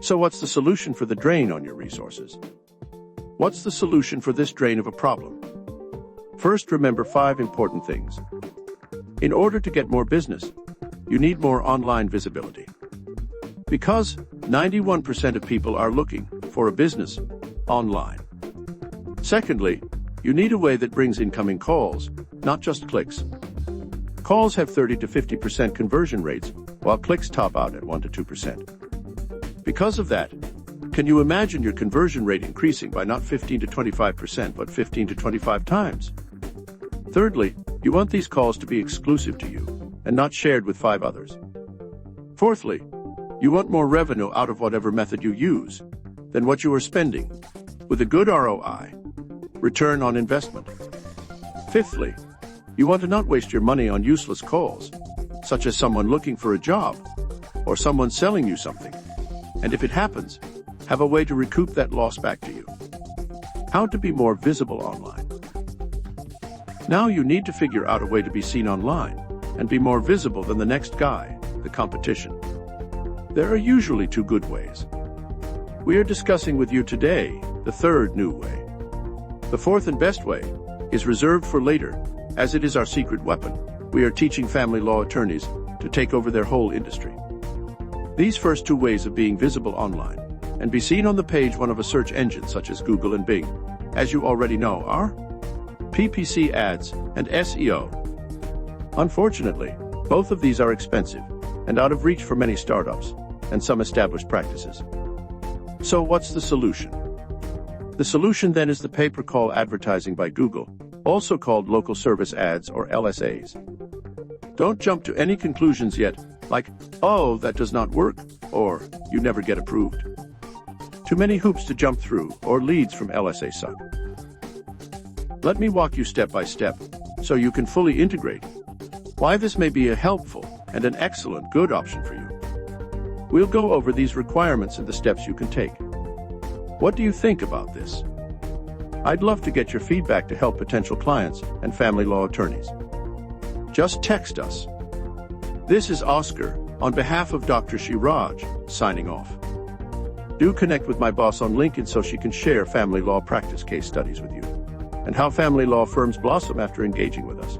So what's the solution for the drain on your resources? What's the solution for this drain of a problem? First, remember 5 important things. In order to get more business, you need more online visibility. Because 91% of people are looking for a business online. Secondly, you need a way that brings incoming calls, not just clicks. Calls have 30 to 50% conversion rates, while clicks top out at 1 to 2%. Because of that, can you imagine your conversion rate increasing by not 15 to 25%, but 15 to 25 times? Thirdly, you want these calls to be exclusive to you and not shared with 5 others. Fourthly, you want more revenue out of whatever method you use than what you are spending, with a good ROI, return on investment. Fifthly, you want to not waste your money on useless calls, such as someone looking for a job or someone selling you something. And if it happens, have a way to recoup that loss back to you. How to be more visible online. Now you need to figure out a way to be seen online and be more visible than the next guy, the competition. There are usually 2 good ways. We are discussing with you today the 3rd new way. The 4th and best way is reserved for later, as it is our secret weapon. We are teaching family law attorneys to take over their whole industry. These first 2 ways of being visible online and be seen on the page 1 of a search engine such as Google and Bing, as you already know, are PPC ads and SEO. Unfortunately, both of these are expensive and out of reach for many startups and some established practices. So what's the solution? The solution then is the pay-per-call advertising by Google, also called local service ads or LSAs. Don't jump to any conclusions yet, like, oh, that does not work, or you never get approved. Too many hoops to jump through, or leads from LSA suck. Let me walk you step by step, so you can fully integrate why this may be a helpful and an excellent good option for you. We'll go over these requirements and the steps you can take. What do you think about this? I'd love to get your feedback to help potential clients and family law attorneys. Just text us. This is Oscar, on behalf of Dr. Shiraj, signing off. Do connect with my boss on LinkedIn so she can share family law practice case studies with you, and how family law firms blossom after engaging with us.